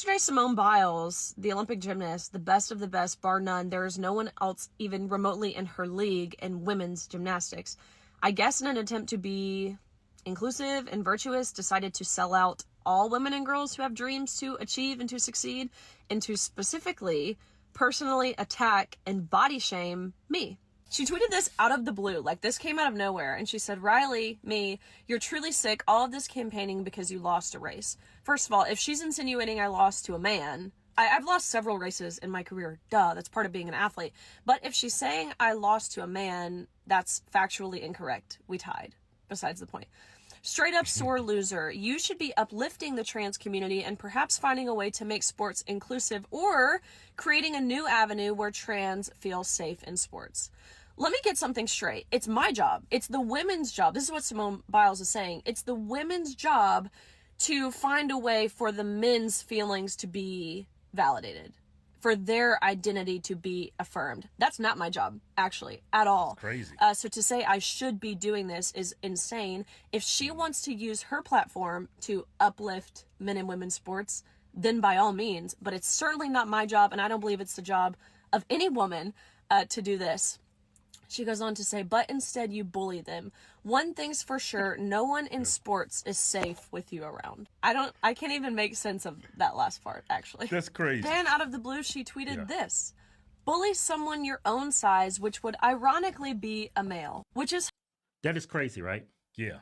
Yesterday, Simone Biles, the Olympic gymnast, the best of the best, bar none. There is no one else even remotely in her league in women's gymnastics. I guess in an attempt to be inclusive and virtuous, decided to sell out all women and girls who have dreams to achieve and to succeed, and to specifically personally attack and body shame me. She tweeted this out of the blue, like this came out of nowhere, and she said, Riley, me, you're truly sick, all of this campaigning because you lost a race. First of all, if she's insinuating I lost to a man, I've lost several races in my career, duh, that's part of being an athlete. But if she's saying I lost to a man, that's factually incorrect. We tied, besides the point. Straight up sore loser. You should be uplifting the trans community and perhaps finding a way to make sports inclusive or creating a new avenue where trans feel safe in sports. Let me get something straight. It's my job. It's the women's job. This is what Simone Biles is saying. It's the women's job to find a way for the men's feelings to be validated, for their identity to be affirmed. That's not my job, actually, at all. Crazy. So to say I should be doing this is insane. If she wants to use her platform to uplift men and women's sports, then by all means. But it's certainly not my job, and I don't believe it's the job of any woman to do this. She goes on to say, but instead you bully them. One thing's for sure, no one in sports is safe with you around. I can't even make sense of that last part, actually. That's crazy. Then out of the blue, she tweeted this. Bully someone your own size, which would ironically be a male, which is... That is crazy, right? Yeah.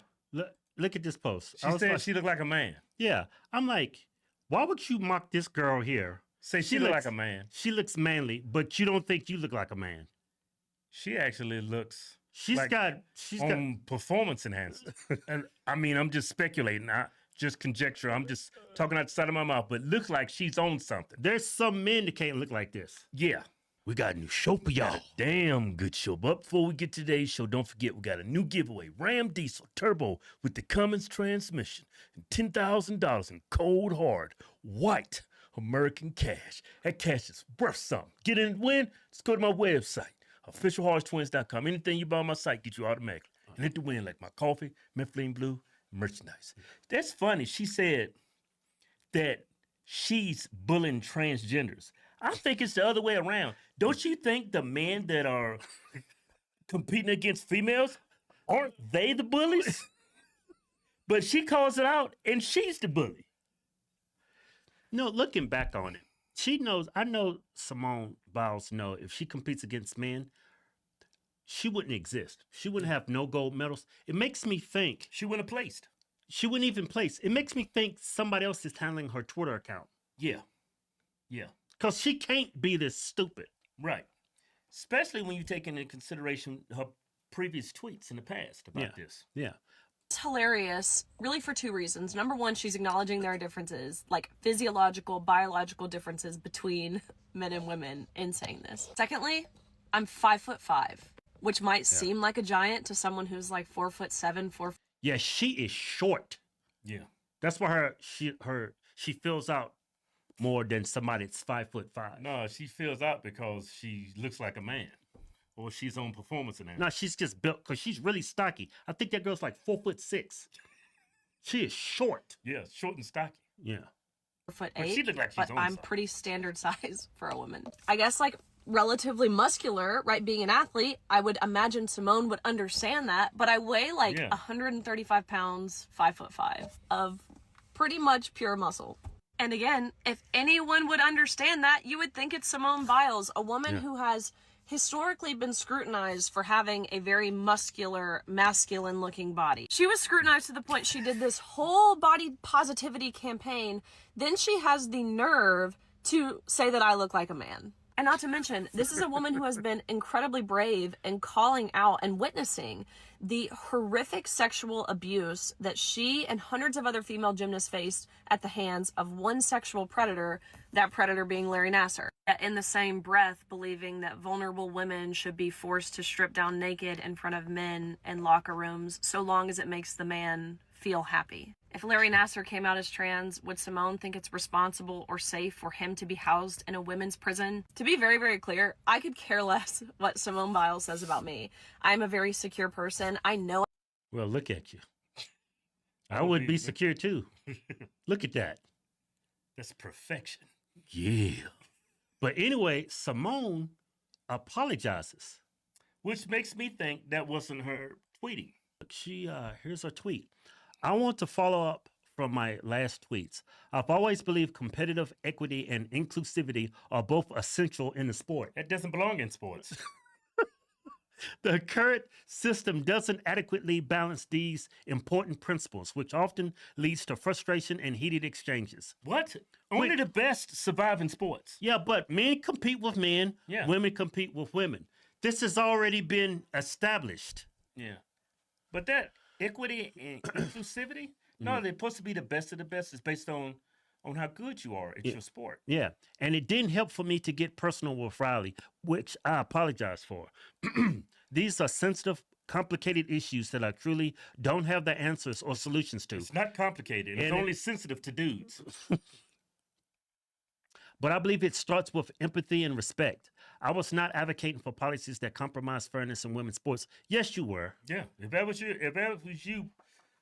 Look at this post. She said she looked like a man. Yeah. I'm like, why would you mock this girl here? Say she look like a man. She looks manly, but you don't think you look like a man. She actually looks she's like got performance enhancers. And I mean, I'm just speculating. Just conjecture. I'm just talking out the side of my mouth, but looks like she's on something. There's some men that can't look like this. Yeah. We got a new show for y'all. Damn good show. But before we get to today's show, don't forget we got a new giveaway. Ram Diesel Turbo with the Cummins transmission and $10,000 in cold hard white American cash. That cash is worth something. Get in and win? Just go to my website. officialhorsetwins.com. Anything you buy on my site get you automatically. And hit the win like my coffee, Mifflin Blue, merchandise. That's funny. She said that she's bullying transgenders. I think it's the other way around. Don't you think the men that are competing against females, aren't they the bullies? But she calls it out and she's the bully. No, looking back on it, she knows, I know Simone Biles know if she competes against men, she wouldn't exist. She wouldn't have no gold medals. It makes me think. She wouldn't have placed. She wouldn't even place. It makes me think somebody else is handling her Twitter account. Yeah. Yeah. Because she can't be this stupid. Right. Especially when you take into consideration her previous tweets in the past about this. Yeah. It's hilarious, really for two reasons. Number one, she's acknowledging there are differences, like physiological, biological differences between men and women in saying this. Secondly, I'm 5'5", which might seem like a giant to someone who's like 4'7", 4. Yeah, she is short. Yeah. That's why she fills out more than somebody that's 5'5". No, she fills out because she looks like a man. Or she's on performance enhancement. No, she's just built because she's really stocky. I think that girl's like 4'6". She is short. Yeah, short and stocky. Yeah. 4'8", But she look like she's but on I'm something. pretty standard size for a woman. I guess like relatively muscular, right? Being an athlete, I would imagine Simone would understand that. But I weigh like 135 pounds, 5'5", of pretty much pure muscle. And again, if anyone would understand that, you would think it's Simone Biles, a woman who has historically been scrutinized for having a very muscular, masculine-looking body. She was scrutinized to the point she did this whole body positivity campaign. Then she has the nerve to say that I look like a man. And not to mention, this is a woman who has been incredibly brave in calling out and witnessing the horrific sexual abuse that she and hundreds of other female gymnasts faced at the hands of one sexual predator, that predator being Larry Nassar. In the same breath, believing that vulnerable women should be forced to strip down naked in front of men in locker rooms so long as it makes the man feel happy. If Larry Nassar came out as trans, would Simone think it's responsible or safe for him to be housed in a women's prison? To be very, very clear, I could care less what Simone Biles says about me. I'm a very secure person. I know. Well, look at you. I would be secure too. Look at that. That's perfection. Yeah. But anyway, Simone apologizes. Which makes me think that wasn't her tweeting. Here's her tweet. I want to follow up from my last tweets. I've always believed competitive equity and inclusivity are both essential in the sport. That doesn't belong in sports. The current system doesn't adequately balance these important principles, which often leads to frustration and heated exchanges. What? Only the best survive in sports. Yeah, but men compete with men, women compete with women. This has already been established. Yeah. But that equity and inclusivity, no, they're supposed to be the best of the best. It's based on how good you are at your sport. Yeah. And it didn't help for me to get personal with Riley, which I apologize for. These are sensitive, complicated issues that I truly don't have the answers or solutions to. It's not complicated. It's only sensitive to dudes. But I believe it starts with empathy and respect. I was not advocating for policies that compromise fairness in women's sports. Yes, you were. Yeah. If that was you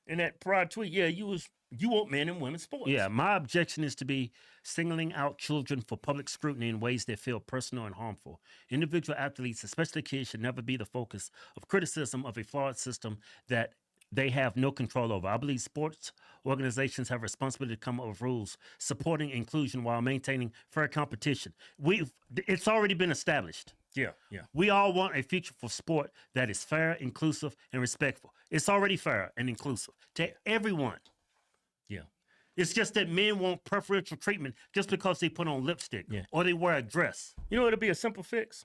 in that prior tweet, you want men in women's sports. Yeah, my objection is to be singling out children for public scrutiny in ways that feel personal and harmful. Individual athletes, especially kids, should never be the focus of criticism of a flawed system that they have no control over. I believe sports organizations have a responsibility to come up with rules supporting inclusion while maintaining fair competition. It's already been established. Yeah. We all want a future for sport that is fair, inclusive, and respectful. It's already fair and inclusive to everyone. Yeah. It's just that men want preferential treatment just because they put on lipstick or they wear a dress. You know, it'll be a simple fix.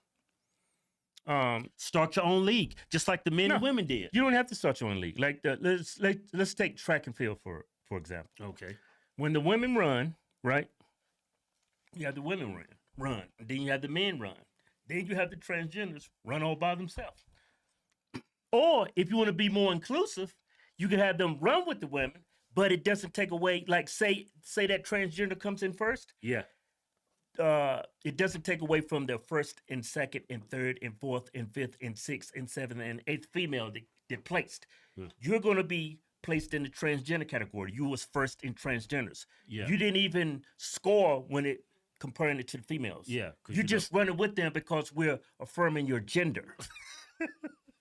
Start your own league, just like the men and women did. You don't have to start your own league. Like let's take track and field for example. Okay. When the women run, right? You have the women run. Then you have the men run. Then you have the transgenders run all by themselves. Or if you want to be more inclusive, you can have them run with the women, but it doesn't take away. Like say that transgender comes in first. Yeah. It doesn't take away from the first and second and third and fourth and fifth and sixth and seventh and eighth female that placed. You're going to be placed in the transgender category. You was first in transgenders. Yeah. You didn't even score when comparing it to the females. Yeah. You're just running with them because we're affirming your gender.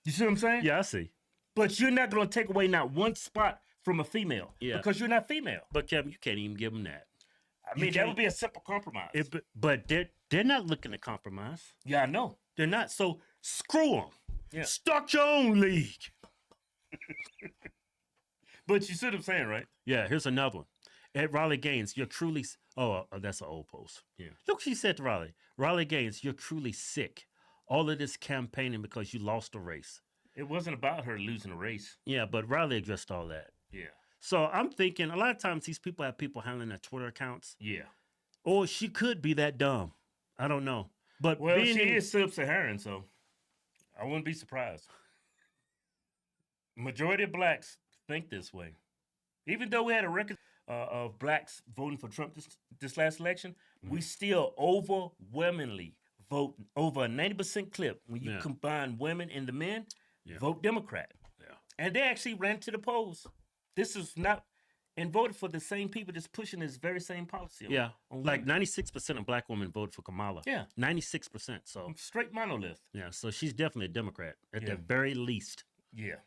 You see what I'm saying? Yeah, I see. But you're not going to take away not one spot from a female. Yeah. Because you're not female. But Kevin, you can't even give them that. I mean, that would be a simple compromise. But they're not looking to compromise. Yeah, I know. They're not. So screw them. Yeah. Start your own league. But you see what I'm saying, right? Yeah, here's another one. At Raleigh Gaines, you're truly... Oh, that's an old post. Yeah. Look what she said to Raleigh. Raleigh Gaines, you're truly sick. All of this campaigning because you lost a race. It wasn't about her losing a race. Yeah, but Raleigh addressed all that. Yeah. So I'm thinking a lot of times these people have people handling their Twitter accounts. Yeah. Or she could be that dumb. I don't know. But she is sub-Saharan, so I wouldn't be surprised. Majority of blacks think this way. Even though we had a record of blacks voting for Trump this last election, we still overwhelmingly vote over a 90% clip. When you combine women and the men, vote Democrat. Yeah. And they actually ran to the polls. This is not... And voted for the same people that's pushing this very same policy. Like 96% of black women voted for Kamala. Yeah. 96%. So straight monolith. Yeah, so she's definitely a Democrat at the very least. Yeah.